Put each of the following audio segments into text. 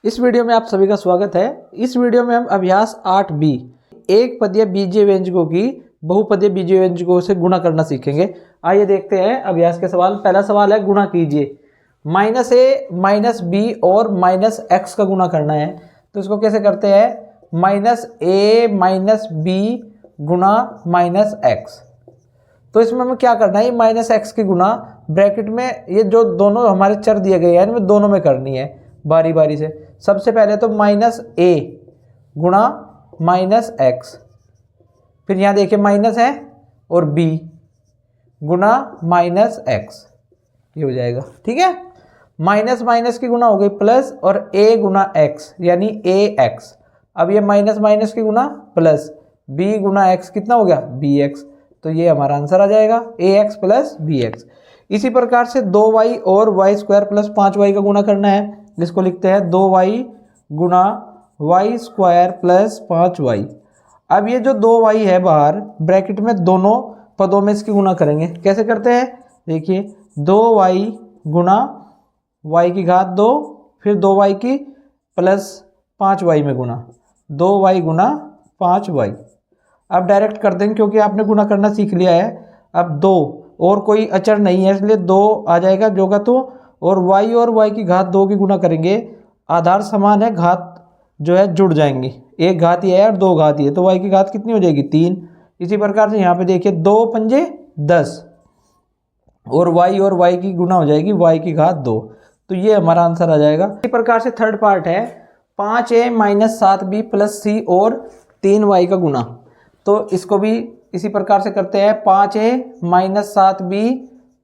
इस वीडियो में आप सभी का स्वागत है। इस वीडियो में हम अभ्यास 8b एक पदीय बीजीय व्यंजकों की बहुपदीय बीजीय व्यंजकों से गुणा करना सीखेंगे। आइए देखते हैं अभ्यास के सवाल। पहला सवाल है गुणा कीजिए। -a -b और -x का गुणा करना है। तो इसको कैसे करते हैं? -a -b गुणा -x। तो इसमें हमें क्या करना है? -x की गुणा ब्रैकेट में ये जो दोनों हमारे चर दिए गए हैं इनमें दोनों में करनी है बारी बारी से। सबसे पहले तो -a गुणा -x, फिर यहाँ देखिए माइनस है और b गुणा -x, ये हो जाएगा। ठीक है, माइनस माइनस की गुणा हो गई प्लस और a गुणा x यानी ax। अब ये माइनस माइनस की गुणा प्लस b गुणा x कितना हो गया? bx। तो ये हमारा आंसर आ जाएगा ax प्लस bx। इसी प्रकार से 2y और y स्क्वायर प्लस 5y का गुणा करना है। जिसको लिखते हैं 2y गुणा y स्क्वायर प्लस 5y। अब ये जो 2y है बाहर ब्रैकेट में दोनों पदों में इसकी गुणा करेंगे। कैसे करते हैं? देखिए 2y गुणा y की घात 2, फिर 2y की प्लस 5y में गुणा 2y गुणा 5y। अब डायरेक्ट कर देंगे क्योंकि आपने गुणा करना सीख लिया है। अब 2 और कोई अचर नहीं है इसलिए 2 आ जाएगा जो का तो, और y की घात 2 की गुणा करेंगे। आधार समान है, घात जो है जुड़ जाएंगी। एक घात ये है और 2 घात ये, तो y की घात कितनी हो जाएगी? 3। इसी प्रकार से यहाँ पे देखिए 2 पंजे 10 और y की गुणा हो जाएगी y की घात 2। तो ये हमारा आंसर आ जाएगा। इसी प्रकार से थर्ड पार्ट है 5a -7b प्लस c और 3y का गुणा। तो इसको भी इसी प्रकार से करते हैं 5a -7b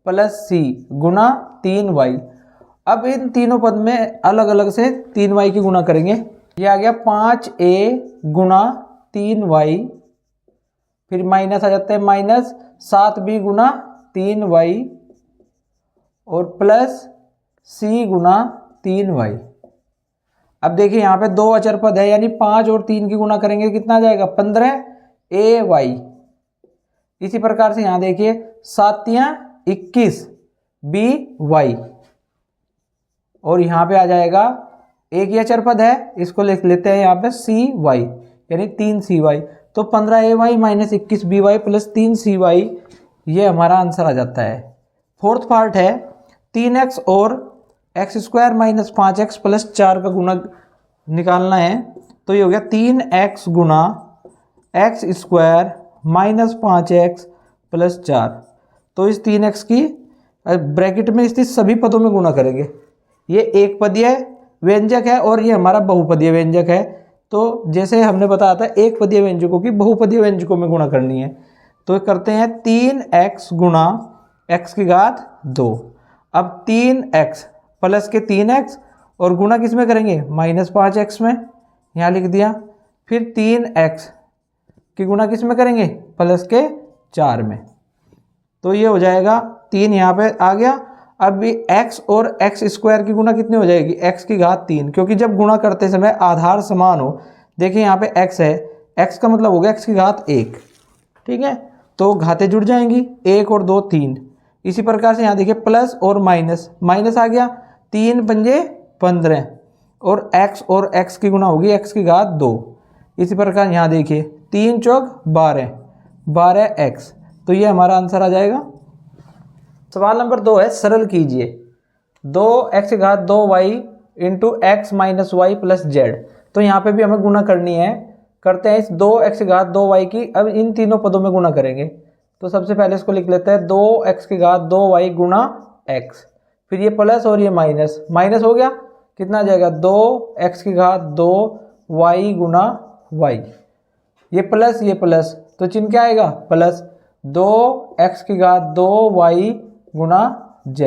प्लस c गुणा 3y। अब इन तीनों पद में अलग अलग से 3y की गुणा करेंगे। ये आ गया 5a गुणा 3y, फिर माइनस आ जाता है -7b गुणा 3y और प्लस c गुणा 3y। अब देखिए यहाँ पे 2 अचर पद है यानी 5 और 3 की गुणा करेंगे कितना आ जाएगा? 15ay। इसी प्रकार से यहाँ देखिए 7 21 by और यहाँ पे आ जाएगा एक ही अचर पद है, इसको लिख लेते हैं यहाँ पे cy यानी 3cy। तो 15ay -21 by प्लस 3cy, ये हमारा आंसर आ जाता है। फोर्थ पार्ट है 3x और x square minus 5x plus 4 का गुणा निकालना है। तो ये हो गया 3x गुणा x square minus 5x plus 4। तो इस 3x की ब्रैकेट में स्थित सभी पदों में गुणा करेंगे। ये एक पदीय व्यंजक है और ये हमारा बहुपदीय व्यंजक है। तो जैसे हमने बताया था एक पदीय व्यंजकों की बहुपदीय व्यंजकों में गुणा करनी है। तो करते हैं 3x गुणा x की घात 2। अब 3x प्लस के 3x और गुणा किस में करेंगे? -5x में, यहाँ लिख दिया। फिर 3x की गुणा किस में करेंगे? प्लस के 4 में। तो ये हो जाएगा 3 यहाँ पे आ गया। अब भी x और x स्क्वायर की गुणा कितनी हो जाएगी? x की घात 3, क्योंकि जब गुणा करते समय आधार समान हो। देखिए यहाँ पे x है, x का मतलब हो गया x की घात 1। ठीक है, तो घातें जुड़ जाएंगी, 1 और 2 3। इसी प्रकार से यहाँ देखिए प्लस और माइनस, माइनस आ गया 3 पंजे 15 और x की गुणा होगी x की घात 2। इसी प्रकार यहाँ देखिए 3 चौक 12 12x। तो ये हमारा आंसर आ जाएगा। सवाल नंबर 2 है सरल कीजिए। 2x की घात 2y into x minus Y plus Z. तो यहाँ पे भी हमें गुणा करनी है। करते हैं इस 2x की घात 2y की। अब इन तीनों पदों में गुणा करेंगे। तो सबसे पहले इसको लिख लेते हैं 2x की घात 2y गुणा x, फिर ये प्लस और ये माइनस, माइनस हो गया कितना आ जाएगा? 2x की घात 2y गुणा y। ये प्लस तो चिन्ह क्या आएगा? प्लस 2x की घात 2y गुणा z।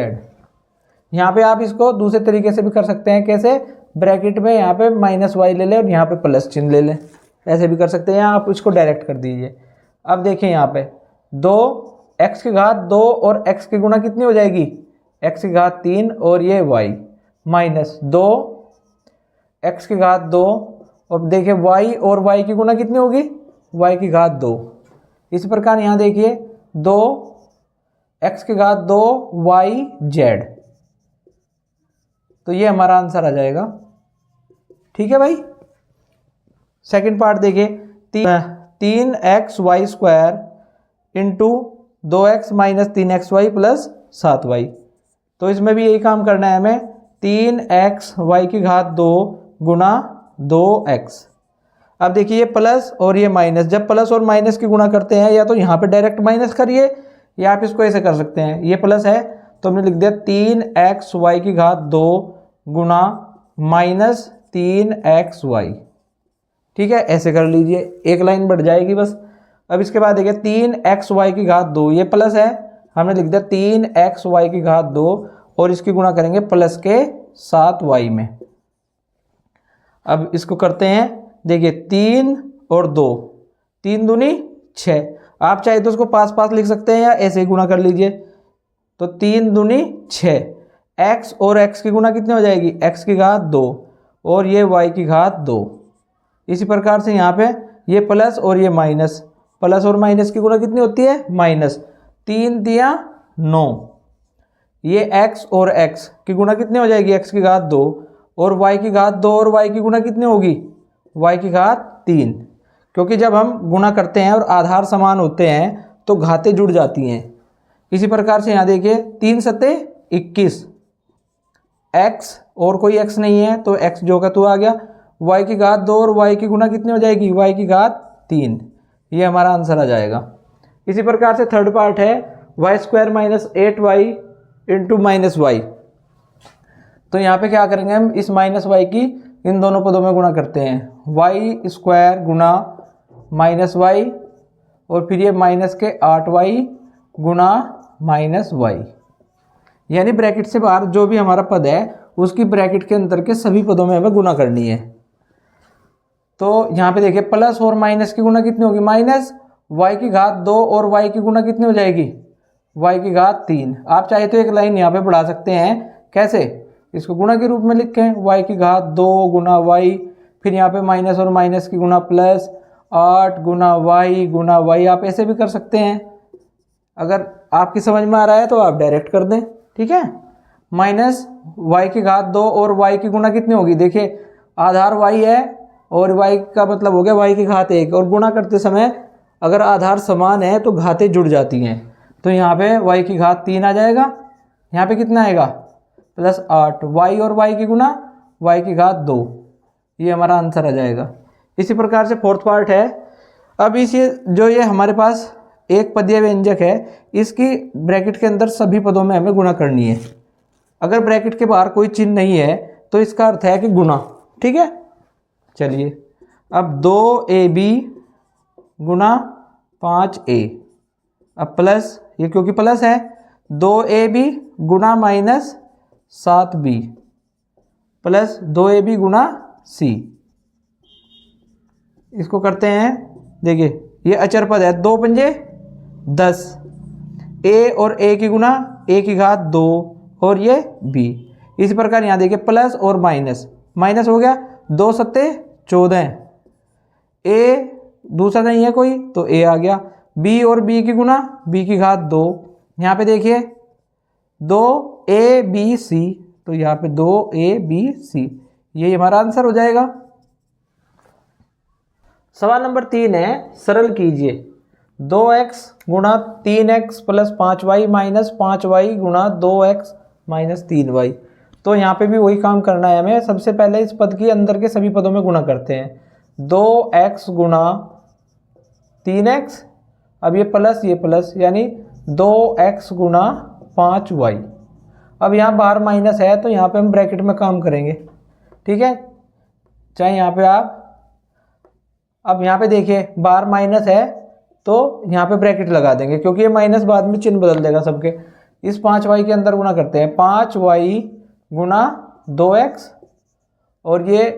यहाँ पे आप इसको दूसरे तरीके से भी कर सकते हैं। कैसे? ब्रैकेट में यहाँ पे -y ले लें और यहाँ पे प्लस चिन्ह ले लें, ऐसे भी कर सकते हैं। यहाँ आप इसको डायरेक्ट कर दीजिए। अब देखिए यहाँ पे 2x की घात 2 और x की गुणा कितनी हो जाएगी? x की घात 3 और ये y माइनस 2x की घात 2 और देखिए y और y की गुणा कितनी होगी? y की घात 2। इस प्रकार यहाँ देखिए 2x की घात 2y z। तो ये हमारा आंसर आ जाएगा। ठीक है भाई। सेकंड पार्ट देखिए, 3xy² into 2x minus 3xy plus 7y। तो इसमें भी यही काम करना है हमें, 3xy² गुना 2x। अब देखिए ये प्लस और ये माइनस, जब प्लस और माइनस की गुणा करते हैं या तो यहाँ पे डायरेक्ट माइनस करिए या आप इसको ऐसे कर सकते हैं। ये प्लस है तो हमने लिख दिया 3xy² गुना माइनस 3xy। ठीक है, ऐसे कर लीजिए, एक लाइन बढ़ जाएगी बस। अब इसके बाद देखिए 3xy², ये प्लस है, हमने लिख दिया 3xy² और इसकी गुणा करेंगे प्लस के 7y में। अब इसको करते हैं, देखिए 3 और 2, 3 दूनी 6। आप चाहे तो उसको पास पास लिख सकते हैं या ऐसे ही गुणा कर लीजिए। तो 3 दूनी 6, x और x की गुणा कितनी हो जाएगी, x² और ये y²। इसी प्रकार से यहाँ पे ये प्लस और ये माइनस, प्लस और माइनस की गुणा कितनी होती है, माइनस। 3 दिया 9, ये x और x की गुणा कितनी हो जाएगी, x² और y² और y की गुणा कितनी होगी, y3। क्योंकि जब हम गुणा करते हैं और आधार समान होते हैं तो घातें जुड़ जाती हैं। इसी प्रकार से यहाँ देखिए 3 सत्ते 21, x और कोई x नहीं है तो x जो का तो आ गया, y² और y की गुणा कितनी हो जाएगी, y3। ये हमारा आंसर आ जाएगा। इसी प्रकार से थर्ड पार्ट है y² minus 8y into minus y। तो यहाँ पे क्या करेंगे हम, इस माइनस y की इन दोनों पदों में गुणा करते हैं, y² गुना माइनस y और फिर ये माइनस के 8y गुना माइनस y। यानी ब्रैकेट से बाहर जो भी हमारा पद है उसकी ब्रैकेट के अंदर के सभी पदों में हमें गुणा करनी है। तो यहाँ पे देखिए प्लस और माइनस की गुणा कितनी होगी, माइनस, y² और y की गुणा कितनी हो जाएगी, y3। आप चाहे तो एक लाइन यहाँ पे बढ़ा सकते हैं, कैसे, इसको गुणा के रूप में लिखें, y² गुना y, फिर यहाँ पे माइनस और माइनस की गुणा प्लस 8 गुना y, आप ऐसे भी कर सकते हैं। अगर आपकी समझ में आ रहा है तो आप डायरेक्ट कर दें, ठीक है। माइनस y² और y की गुणा कितनी होगी, देखिए आधार y है और y का मतलब हो गया y1, और गुणा करते समय अगर आधार समान है तो घातें जुड़ जाती हैं। तो यहाँ पे y3 आ जाएगा, यहाँ पे कितना आएगा, प्लस 8, y और y की गुणा y2। ये हमारा आंसर आ जाएगा। इसी प्रकार से फोर्थ पार्ट है, अब इस जो ये हमारे पास एक पदीय व्यंजक है, इसकी ब्रैकेट के अंदर सभी पदों में हमें गुणा करनी है। अगर ब्रैकेट के बाहर कोई चिन्ह नहीं है तो इसका अर्थ है कि गुणा, ठीक है। चलिए अब 2ab गुना 5a, अब प्लस, ये क्योंकि प्लस है, 2ab गुना माइनस 7b प्लस 2ab गुना c। इसको करते हैं, देखिए ये अचर पद है, 2 पंजे 10, a और a की गुणा a² और ये b। इसी प्रकार यहाँ देखिए प्लस और माइनस, माइनस हो गया, 2 सत्ते 14, a दूसरा नहीं है कोई तो a आ गया, b और b की गुणा b²। यहाँ पे देखिए 2abc, तो यहाँ पे 2abc, ये हमारा आंसर हो जाएगा। सवाल नंबर 3 है, सरल कीजिए 2x गुणा 3x plus 5y minus 5y गुणा 2x माइनस 3y। तो यहाँ पे भी वही काम करना है हमें। सबसे पहले इस पद के अंदर के सभी पदों में गुणा करते हैं, 2x गुणा 3x, अब ये प्लस यानी 2x गुणा 5y। अब यहाँ बाहर माइनस है तो यहाँ पे हम ब्रैकेट में काम करेंगे, ठीक है। चाहे यहाँ पे आप, अब यहाँ पे देखिए बाहर माइनस है तो यहाँ पे ब्रैकेट लगा देंगे, क्योंकि ये माइनस बाद में चिन्ह बदल देगा सबके। इस 5y के अंदर गुणा करते हैं, 5y गुणा 2x और ये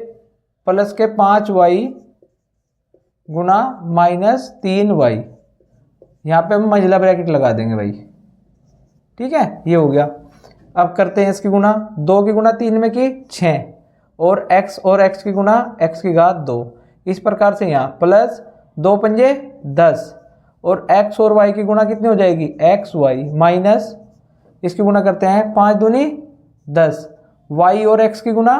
प्लस के 5y गुणा माइनस 3y। यहाँ पे हम मंझला ब्रैकेट लगा देंगे भाई, ठीक है, ये हो गया। अब करते हैं इसकी गुणा, 2 की गुणा 3 में की 6 और x की गुणा x²। इस प्रकार से यहाँ प्लस 2 पंजे 10 और x और y की गुणा कितनी हो जाएगी, xy माइनस, इसकी गुणा करते हैं 5 दूनी 10, y और x की गुणा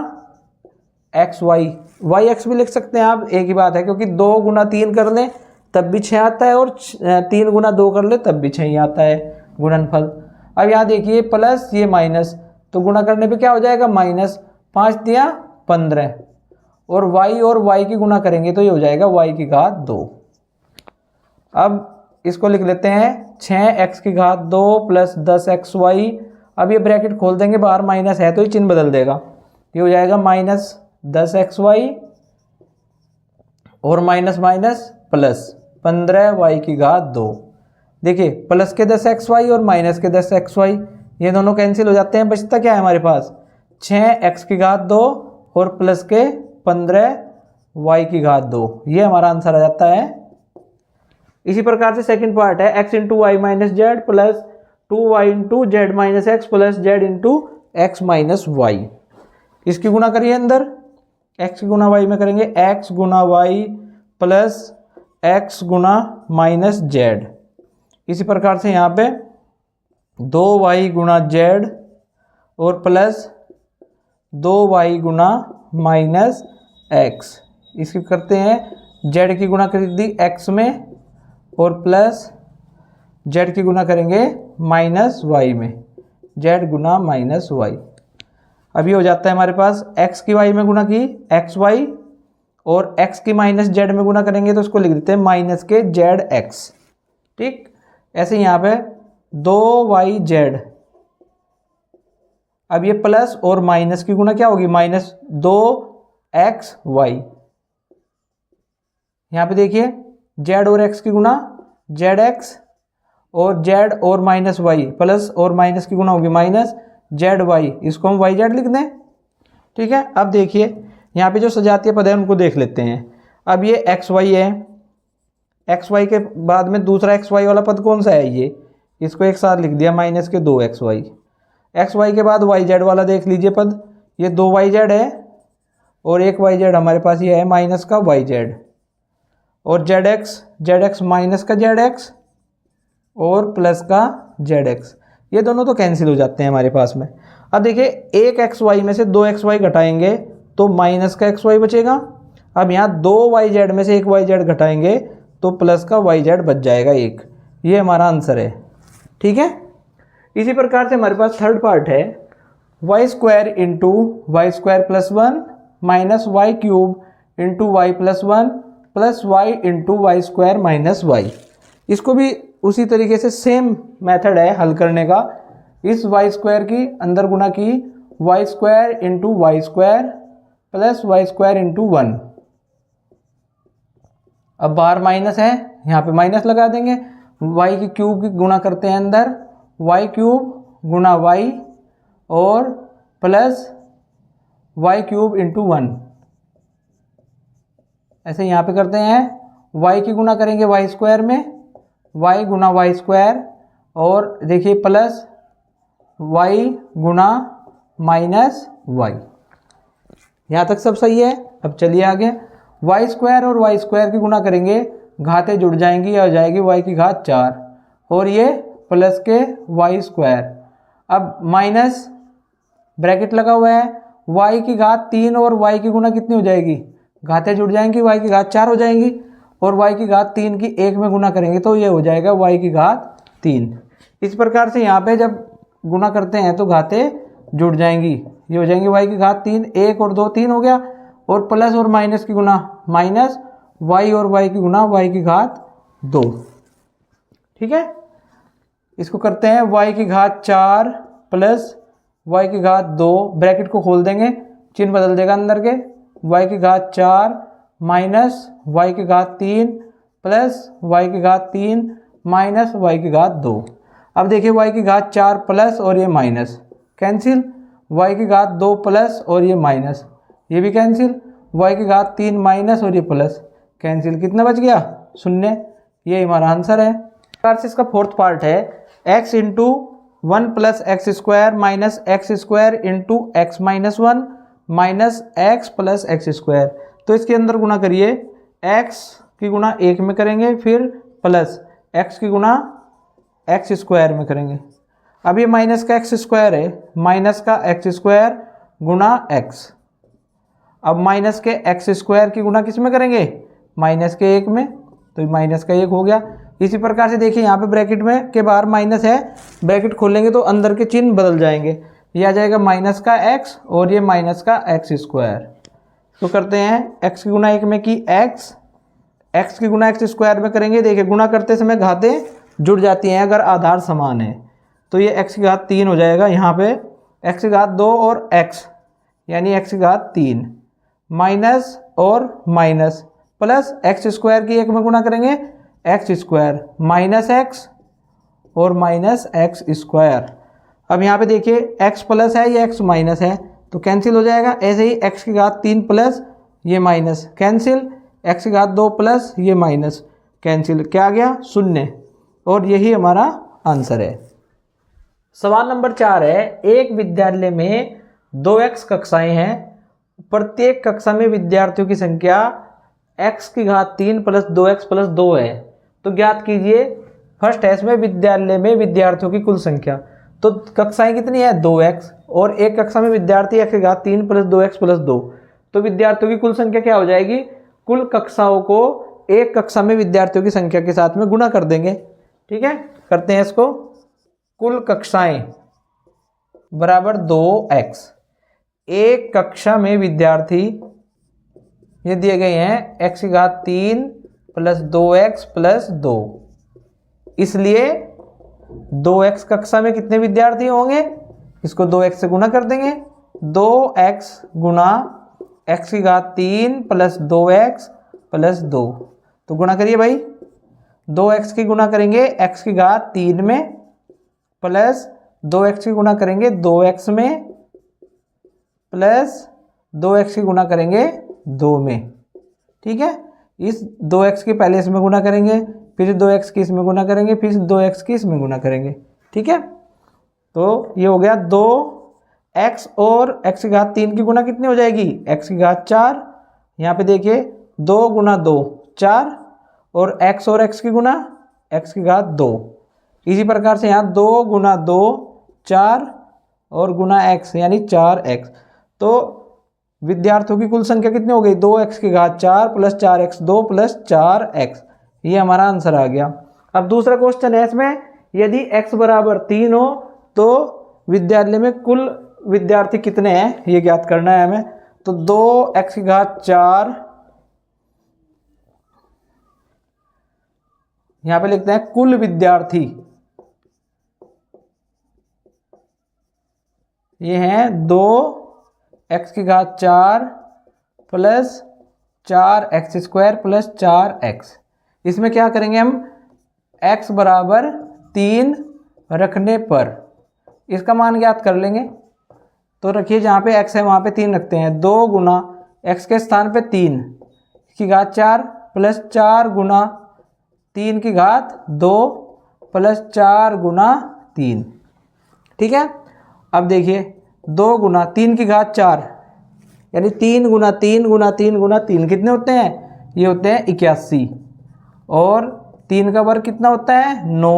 एक्स वाई, वाई एक्स भी लिख सकते हैं आप, एक ही बात है, क्योंकि 2 गुना 3 कर लें तब भी 6 आता है, और 3 गुना 2 कर ले तब भी 6 ही आता है गुणनफल। अब यहाँ देखिए प्लस ये माइनस, तो गुणा करने पे क्या हो जाएगा माइनस, 5 दिया 15, और y की गुणा करेंगे तो ये हो जाएगा y की घात 2। अब इसको लिख लेते हैं 6x की घात 2 प्लस 10xy। अब ये ब्रैकेट खोल देंगे, बाहर माइनस है तो ये चिन्ह बदल देगा, ये हो जाएगा माइनस 10xy और माइनस माइनस प्लस 15y की घात 2। देखिए प्लस के 10xy और माइनस के 10xy ये दोनों कैंसिल हो जाते हैं, बचता क्या है हमारे पास 6x की घात 2 और प्लस के 15y की घात 2, ये हमारा आंसर आ जाता है। इसी प्रकार से सेकंड पार्ट है x into Y minus Z plus 2y into Z minus X plus Z into X minus Y. इसकी गुणा करिए अंदर, x की गुणा y में करेंगे x गुणा y प्लस x गुणा माइनस जेड। इसी प्रकार से यहाँ पे 2y गुणा जेड और प्लस 2y गुणा माइनस एक्स। इसकी करते हैं जेड की गुणा कर दी x में और प्लस जेड की गुणा करेंगे माइनस वाई में, जेड गुणा माइनस वाई। अभी हो जाता है हमारे पास x की y में गुणा की एक्स वाई और x की माइनस जेड में गुणा करेंगे तो उसको लिख देते हैं माइनस के जेड एक्स। ठीक, ऐसे यहाँ पे 2yz। अब ये प्लस और माइनस की गुणा क्या होगी माइनस 2xy। यहाँ पे देखिए z और x की गुणा zx और z और माइनस y, प्लस और माइनस की गुणा होगी माइनस zy, इसको हम yz लिख दें। ठीक है, अब देखिए यहाँ पे जो सजातीय पद है उनको देख लेते हैं। अब ये xy है, xy के बाद में दूसरा xy वाला पद कौन सा है, ये इसको एक साथ लिख दिया माइनस के 2xy। xy के बाद yz वाला देख लीजिए पद, ये 2yz है और एक yz हमारे पास ये है माइनस का yz, और zx माइनस का zx और प्लस का zx, ये दोनों तो कैंसिल हो जाते हैं हमारे पास में। अब देखिए एक xy में से 2xy घटाएंगे तो माइनस का xy बचेगा। अब यहाँ 2yz में से एक yz घटाएंगे तो प्लस का yz बच जाएगा एक, ये हमारा आंसर है। ठीक है, इसी प्रकार से हमारे पास थर्ड पार्ट है Y square into Y square plus 1 minus Y cube into Y plus 1 plus Y into Y square minus Y. इसको भी उसी तरीके से सेम मेथड है हल करने का। इस वाई स्क्वायर की अंदर गुणा की Y square into Y square plus Y square into 1। अब बाहर माइनस है, यहाँ पे माइनस लगा देंगे। वाई की क्यूब की गुणा करते हैं अंदर, वाई क्यूब गुणा वाई और प्लस वाई क्यूब इंटू 1। ऐसे यहाँ पे करते हैं, वाई की गुणा करेंगे वाई स्क्वायर में, वाई गुणा वाई स्क्वायर और देखिए प्लस वाई गुणा माइनस वाई। यहाँ तक सब सही है। अब चलिए आगे, वाई स्क्वायर और वाई स्क्वायर की गुणा करेंगे, घातें जुड़ जाएंगी, आ जाएगी वाई की घात 4 और ये प्लस के वाई स्क्वायर। अब माइनस ब्रैकेट लगा हुआ है, वाई की घात 3 और वाई की गुणा कितनी हो जाएगी, घातें जुड़ जाएंगी, वाई की घात 4 हो जाएंगी और वाई की घात 3 की 1 में गुणा करेंगे तो ये हो जाएगा वाई की घात 3। इस प्रकार से यहाँ पे जब गुणा करते हैं तो घातें जुड़ जाएंगी, ये हो जाएंगी वाई की घात 3, 1 और 2 3 हो गया, और प्लस और माइनस की गुणा माइनस वाई और वाई की गुणा वाई की घात 2। ठीक है, इसको करते हैं वाई की घात 4 प्लस वाई की घात 2, ब्रैकेट को खोल देंगे, चिन्ह बदल देगा अंदर के, वाई की घात 4 माइनस वाई की घात 3 प्लस वाई की घात 3 माइनस वाई की घात 2। अब देखिए वाई की घात 4 प्लस और ये माइनस कैंसिल, वाई की घात 2 प्लस और ये माइनस, ये भी कैंसिल, वाई की घात 3 माइनस और ये प्लस कैंसिल, कितना बच गया 0। ये हमारा आंसर है। प्रकार से इसका फोर्थ पार्ट है x into 1 plus x square minus x square into X minus 1 minus X plus x square. तो इसके अंदर गुणा करिए, x की गुणा 1 में करेंगे, फिर प्लस x की गुणा एक्स स्क्वायर में करेंगे। अब ये माइनस का एक्स स्क्वायर है, माइनस का एक्स स्क्वायर गुणा एक्स। अब माइनस के एक्स स्क्वायर की गुना किस में करेंगे, माइनस के 1 में, तो माइनस का 1 हो गया। इसी प्रकार से देखिए यहाँ पे ब्रैकेट में के बाहर माइनस है, ब्रैकेट खोलेंगे तो अंदर के चिन्ह बदल जाएंगे, ये आ जाएगा माइनस का x और ये माइनस का एक्स स्क्वायर। तो करते हैं x की गुना 1 में की x की गुना एक्स स्क्वायर में करेंगे। देखिए गुणा करते समय घातें जुड़ जाती हैं अगर आधार समान है, तो ये x की घात 3 हो जाएगा, यहाँ पे x की घात 2 और x यानी x की घात 3 माइनस और माइनस प्लस एक्स स्क्वायर की 1 में गुणा करेंगे एक्स स्क्वायर माइनस एक्स और माइनस एक्स स्क्वायर। अब यहाँ पे देखिए x प्लस है ये x माइनस है तो कैंसिल हो जाएगा। ऐसे ही x की घात 3 प्लस ये माइनस कैंसिल, x की घात 2 प्लस ये माइनस कैंसिल, क्या आ गया 0, और यही हमारा आंसर है। सवाल नंबर 4 है, एक विद्यालय में 2x कक्षाएं हैं, प्रत्येक कक्षा में विद्यार्थियों की संख्या x की घात 3 प्लस 2x प्लस 2 है, तो ज्ञात कीजिए। फर्स्ट है इसमें विद्यालय में विद्यार्थियों की कुल संख्या, तो कक्षाएं कितनी है 2x और एक कक्षा में विद्यार्थी x की घात 3 प्लस 2x प्लस 2, तो विद्यार्थियों की कुल संख्या क्या हो जाएगी, कुल कक्षाओं को एक कक्षा में विद्यार्थियों की संख्या के साथ में गुणा कर देंगे। ठीक है, करते हैं इसको। कुल कक्षाएं बराबर 2x, एक कक्षा में विद्यार्थी ये दिए गए हैं x की घात 3 प्लस 2x प्लस 2, इसलिए 2x कक्षा में कितने विद्यार्थी होंगे, इसको 2x से गुणा कर देंगे, 2x गुणा x की घात 3 प्लस 2x प्लस 2, तो गुणा करिए भाई, 2x की गुणा करेंगे x की घात 3 में प्लस 2x की गुणा करेंगे 2x में प्लस 2x की गुणा करेंगे 2 में। ठीक है, इस 2x की पहले इसमें गुणा करेंगे, फिर 2x की इसमें गुणा करेंगे, फिर 2x की इसमें गुणा करेंगे। ठीक है, तो ये हो गया 2x और x की घात 3 की गुणा कितनी हो जाएगी, x की घात 4, यहाँ पे देखिए 2 गुणा 2 4, और x और x की गुणा x की घात 2। इसी प्रकार से यहाँ 2 गुणा 2 4 और गुणा x यानी 4x, तो विद्यार्थियों की कुल संख्या कितनी हो गई, 2x की घात 4 प्लस 4x 2 प्लस 4x, ये हमारा आंसर आ गया। अब दूसरा क्वेश्चन है इसमें, यदि x बराबर 3 हो तो विद्यालय में कुल विद्यार्थी कितने हैं ये ज्ञात करना है हमें। तो 2x की घात 4, यहाँ पे लिखते हैं कुल विद्यार्थी, ये हैं 2x की घात 4 plus 4x square plus 4x। इसमें क्या करेंगे हम, x बराबर 3 रखने पर इसका मान ज्ञात कर लेंगे। तो रखिए जहाँ पे x है वहाँ पे 3 रखते हैं, 2 गुना x के स्थान पे 3 की घात 4 प्लस 4 गुना 3 की घात 2 प्लस 4 गुना 3। ठीक है, अब देखिए 2 गुना 3 की घात 4 यानी 3 गुना 3 गुना 3 गुना 3 कितने होते हैं, ये होते हैं 81, और 3 का वर्ग कितना होता है 9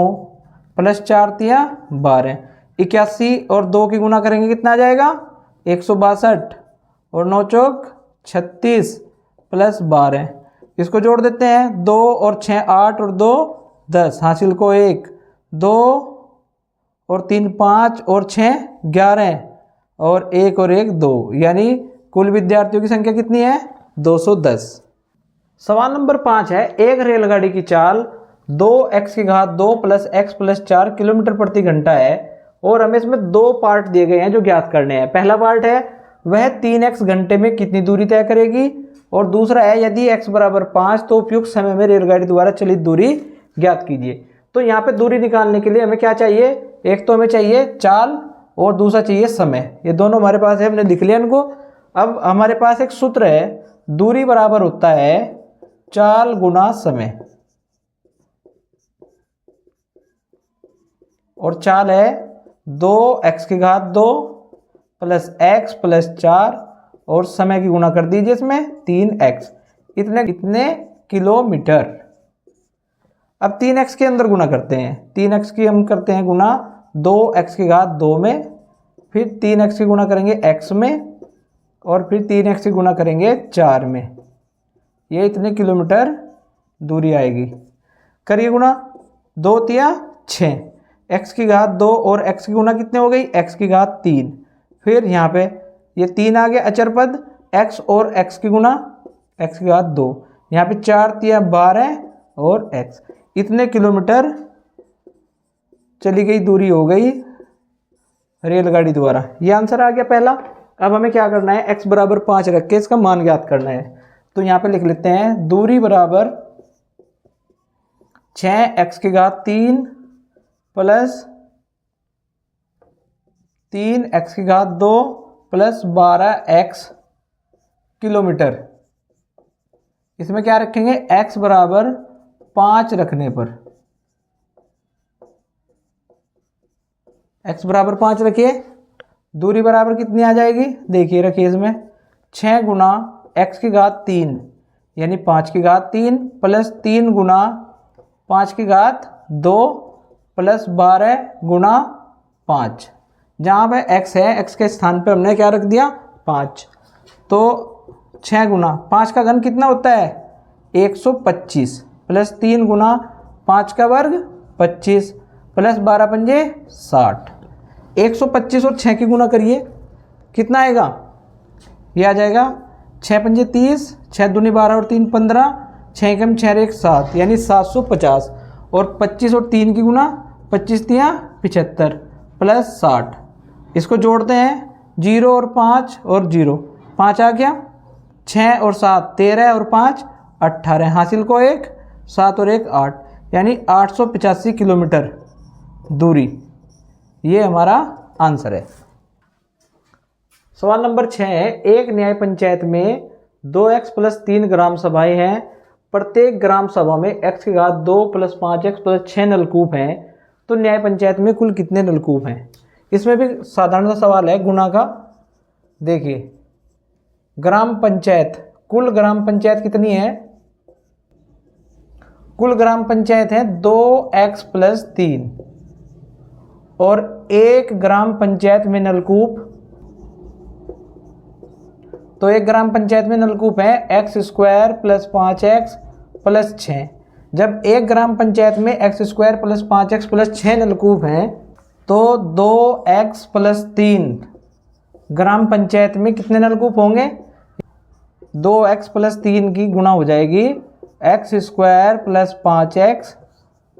प्लस 4 तिया 12, 81 और 2 की गुना करेंगे कितना आ जाएगा 162, और 9 चौक 36 प्लस 12, इसको जोड़ देते हैं, 2 और 6 8 और 2 10, हासिल को 1, 2 और 3 5 और 6 11, और 1 और 1 2, यानी कुल विद्यार्थियों की संख्या कितनी है 210। सवाल नंबर 5 है, एक रेलगाड़ी की चाल 2x की घात 2 प्लस x प्लस 4 किलोमीटर प्रति घंटा है, और हमें इसमें 2 पार्ट दिए गए हैं जो ज्ञात करने हैं। पहला पार्ट है वह 3x घंटे में कितनी दूरी तय करेगी, और दूसरा है यदि x बराबर 5 तो उपयुक्त समय में रेलगाड़ी द्वारा चलित दूरी ज्ञात कीजिए। तो यहाँ पे दूरी निकालने के लिए हमें क्या चाहिए, एक तो हमें चाहिए चाल और दूसरा चाहिए समय, ये दोनों हमारे पास है, हमने लिख लिया इनको। अब हमारे पास एक सूत्र है, दूरी बराबर होता है चाल गुना समय, और चाल है 2x की घात 2 प्लस x प्लस 4, और समय की गुणा कर दीजिए इसमें 3x, इतने किलोमीटर। अब 3x के अंदर गुणा करते हैं, 3x की हम करते हैं गुणा 2x की घात 2 में, फिर 3x की गुणा करेंगे x में, और फिर 3x से गुना करेंगे 4 में, ये इतने किलोमीटर दूरी आएगी। करिए गुना, 2 तिया 6, x की घात 2 और x की गुना कितने हो गई, x की घात 3। फिर यहाँ पे ये 3 आ गया अचर पद, x और x की गुना x की घात 2, यहाँ पे 4 तिया 12 और x, इतने किलोमीटर चली गई दूरी हो गई रेलगाड़ी द्वारा। ये आंसर आ गया पहला। अब हमें क्या करना है, x बराबर 5 रख के इसका मान ज्ञात करना है। तो यहाँ पे लिख लेते हैं दूरी बराबर 6x की घात 3 प्लस 3x की घात 2 प्लस 12x किलोमीटर। इसमें क्या रखेंगे, x बराबर 5 रखने पर, x बराबर 5 रखिए, दूरी बराबर कितनी आ जाएगी, देखिए रखिए इसमें 6 गुना x की घात 3 यानी 5 की घात 3 प्लस 3 गुना 5 की घात 2 प्लस 12 गुना 5। जहाँ पे x है, x के स्थान पे हमने क्या रख दिया 5, तो 6 गुना 5 का घन कितना होता है 125 प्लस 3 गुना 5 का वर्ग 25 प्लस 12 पंजे 60। 125 और 6 की गुना करिए, कितना आएगा, ये आ जाएगा 6 पंजे 30, 6 दूनी 12 और 3 15, 6 एकम 6 1 7 यानी 750। और 25 और 3 की गुना 25 तिया 75 प्लस 60। इसको जोड़ते हैं, 0 और 5 और 0, 5 आ गया, 6 और 7 13 और 5 18, हासिल को 1 7 और 1 8 यानी 885 किलोमीटर दूरी, ये हमारा आंसर है। सवाल नंबर 6 है, एक न्याय पंचायत में 2x प्लस 3 ग्राम सभाएं हैं, प्रत्येक ग्राम सभा में x की घात 2 प्लस 5x प्लस 6 नलकूप हैं, तो न्याय पंचायत में कुल कितने नलकूप हैं। इसमें भी साधारण सा सवाल है गुणा का। देखिए ग्राम पंचायत, कुल ग्राम पंचायत कितनी है, कुल ग्राम पंचायत है 2x प्लस 3 और एक ग्राम पंचायत में नलकूप, तो एक ग्राम पंचायत में नलकूप है x square plus 5x plus 6। जब एक ग्राम पंचायत में x square plus 5x plus 6 नलकूप हैं, तो 2x प्लस 3 ग्राम पंचायत में कितने नलकूप होंगे, 2x प्लस 3 की गुणा हो जाएगी x square plus 5x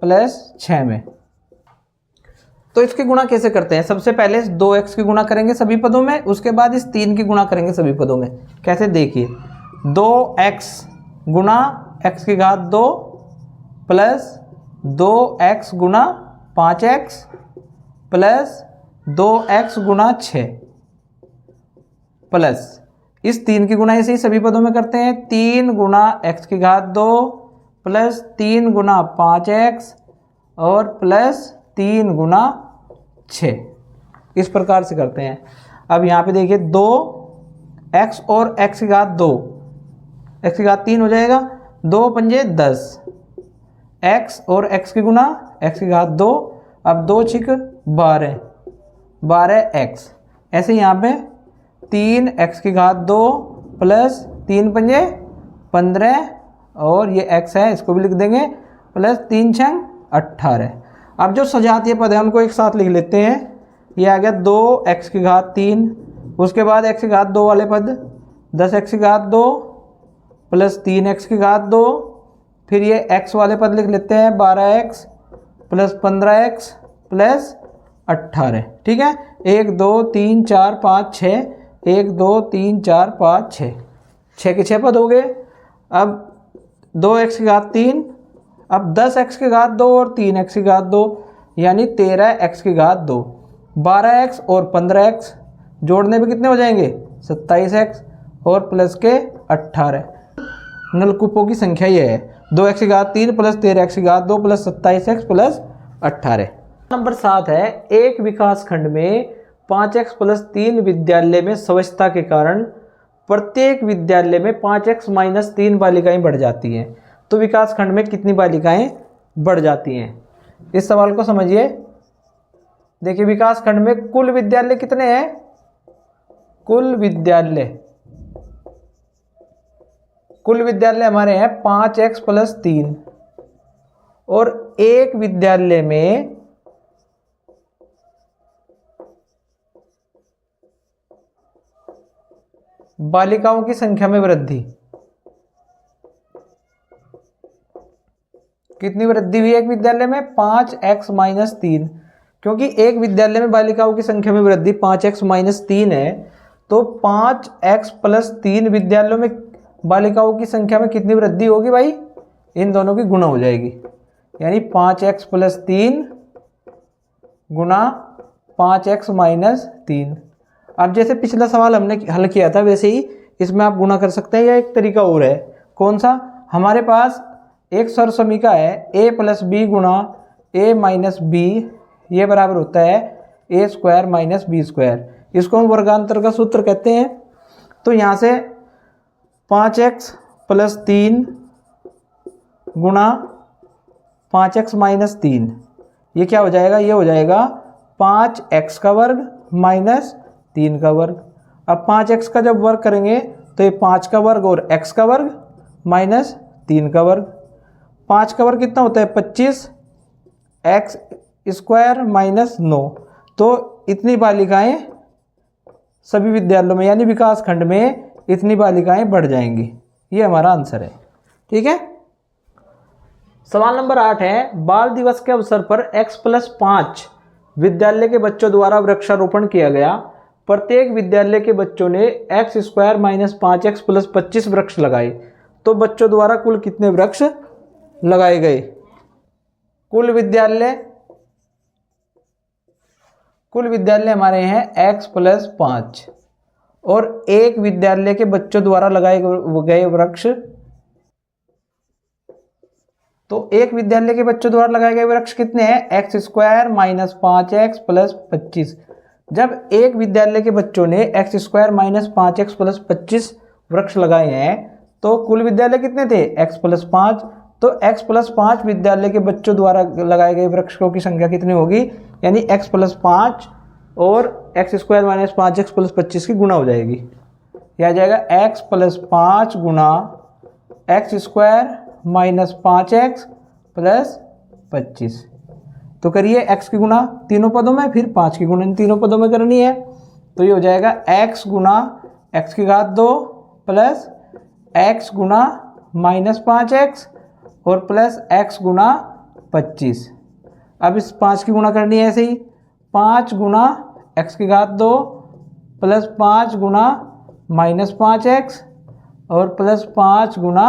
plus 6 में। तो इसकी गुणा कैसे करते हैं, सबसे पहले 2x की गुणा करेंगे सभी पदों में, उसके बाद इस 3 की गुणा करेंगे सभी पदों में। कैसे, देखिए 2x गुणा x की घात 2 प्लस 2x गुणा 5x प्लस 2x गुणा 6 प्लस इस 3 की गुणा ऐसे ही सभी पदों में करते हैं, 3 गुणा x की घात 2 प्लस 3 गुणा 5x और प्लस 3 गुणा 6, इस प्रकार से करते हैं। अब यहाँ पे देखिए 2x और x की घात 2, x की घात 3 हो जाएगा, 2 पंजे 10, x और x की गुणा x की घात 2, अब 2 छिक 12, 12x, ऐसे यहाँ पे 3x की घात 2 प्लस 3 पंजे 15 और ये x है इसको भी लिख देंगे प्लस 3 छंग 18। अब जो सजातीय पद है उनको एक साथ लिख लेते हैं। ये आ गया 2x की घात 3, उसके बाद x की घात 2 वाले पद 10x की घात 2 प्लस 3x की घात 2, फिर ये x वाले पद लिख लेते हैं 12x प्लस 15x प्लस 18। ठीक है, 1 2 3 4 5 6, 1 2 3 4 5 6, 6 के 6 पद हो गए। अब 2x की घात 3, अब 10x की घात 2 और 3x की घात 2 यानी 13x की घात 2, 12x और 15x जोड़ने पे कितने हो जाएंगे 27x और प्लस के 18। नलकूपों की संख्या ये है 2x की घात 3 प्लस 13x की घात 2 प्लस 27x प्लस 18। नंबर 7 है, एक विकास खंड में 5x प्लस 3 विद्यालय में स्वच्छता के कारण प्रत्येक विद्यालय में 5x माइनस 3 बालिकाएं बढ़ जाती हैं, तो विकास खंड में कितनी बालिकाएं बढ़ जाती हैं। इस सवाल को समझिए। देखिए विकास खंड में कुल विद्यालय कितने हैं, कुल विद्यालय कुल विद्यालय हमारे हैं 5x प्लस 3 और एक विद्यालय में बालिकाओं की संख्या में वृद्धि। कितनी वृद्धि हुई एक विद्यालय में? 5x minus 3। क्योंकि एक विद्यालय में बालिकाओं की संख्या में वृद्धि 5x माइनस 3 है, तो 5x प्लस 3 विद्यालयों में बालिकाओं की संख्या में कितनी वृद्धि होगी भाई? इन दोनों की गुणा हो जाएगी, यानी 5x प्लस 3 गुणा 5x माइनस 3। अब जैसे पिछला सवाल हमने हल किया था वैसे ही इसमें आप गुणा कर सकते हैं, या एक तरीका और है। कौन सा? हमारे पास एक सर्व समीका है a प्लस बी गुणा a माइनस बी, ये बराबर होता है a square minus B square. इसको हम वर्गांतर का सूत्र कहते हैं। तो यहाँ से 5x प्लस 3 गुणा 5x माइनस 3, ये क्या हो जाएगा? ये हो जाएगा 5x का वर्ग माइनस 3 का वर्ग। अब 5x का जब वर्ग करेंगे तो ये 5 का वर्ग और x का वर्ग माइनस 3 का वर्ग। 5 का वर्ग कितना होता है? 25, x स्क्वायर माइनस 9। तो इतनी बालिकाएं सभी विद्यालयों में यानी विकास खंड में इतनी बालिकाएं बढ़ जाएंगी। ये हमारा आंसर है। ठीक है। सवाल नंबर 8 है, बाल दिवस के अवसर पर x प्लस 5 विद्यालय के बच्चों द्वारा वृक्षारोपण किया गया। प्रत्येक विद्यालय के बच्चों ने x square minus 5x plus 25 वृक्ष लगाए। तो बच्चों द्वारा कुल कितने वृक्ष लगाए गए? कुल विद्यालय हमारे हैं x प्लस 5 और एक विद्यालय के बच्चों द्वारा लगाए गए वृक्ष। तो एक विद्यालय के बच्चों द्वारा लगाए गए वृक्ष कितने हैं? x square minus 5x plus 25। जब एक विद्यालय के बच्चों ने x square minus 5x plus 25 वृक्ष लगाए हैं तो कुल विद्यालय कितने थे? x plus 5। तो x प्लस 5 विद्यालय के बच्चों द्वारा लगाए गए वृक्षों की संख्या कितनी होगी? यानी x प्लस 5 और x square minus 5x plus 25 की गुणा हो जाएगी। यह आ जाएगा x प्लस 5 गुणा x square minus 5x plus 25। तो करिए x की गुणा तीनों पदों में, फिर 5 की गुणा तीनों पदों में करनी है। तो ये हो जाएगा x गुणा x की घात 2 प्लस x गुणा माइनस 5x और प्लस x गुणा 25। अब इस 5 की गुणा करनी है ऐसे ही, 5 गुणा x की घात 2 प्लस 5 गुणा माइनस 5x और प्लस 5 गुणा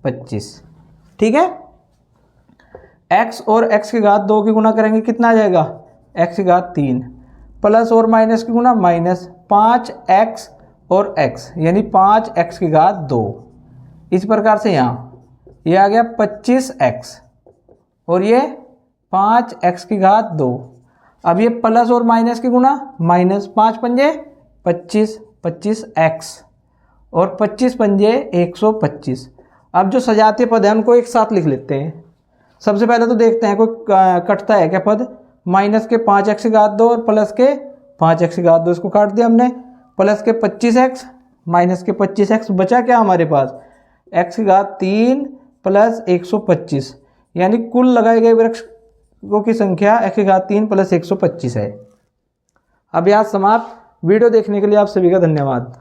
25। ठीक है। x और x की घात 2 की गुणा करेंगे, कितना आ जाएगा? x की घात 3 प्लस और माइनस की गुणा माइनस 5x और x यानी 5x की घात 2। इस प्रकार से यहाँ ये आ गया 25x और ये 5x की घात 2। अब ये प्लस और माइनस की गुणा माइनस 5 पंजे 25, 25x और 25 पंजे 125। अब जो सजातीय पद है उनको एक साथ लिख लेते हैं। सबसे पहले तो देखते हैं कोई कटता है क्या पद? माइनस के 5x की घात 2 और प्लस के 5x की घात 2, इसको काट दिया हमने। प्लस के 25x माइनस के 25x, बचा क्या हमारे पास? x की घात 3 प्लस 125, यानी कुल लगाए गए वृक्षों की संख्या x की घात 3 प्लस 125 है। अब यहाँ समाप्त। वीडियो देखने के लिए आप सभी का धन्यवाद।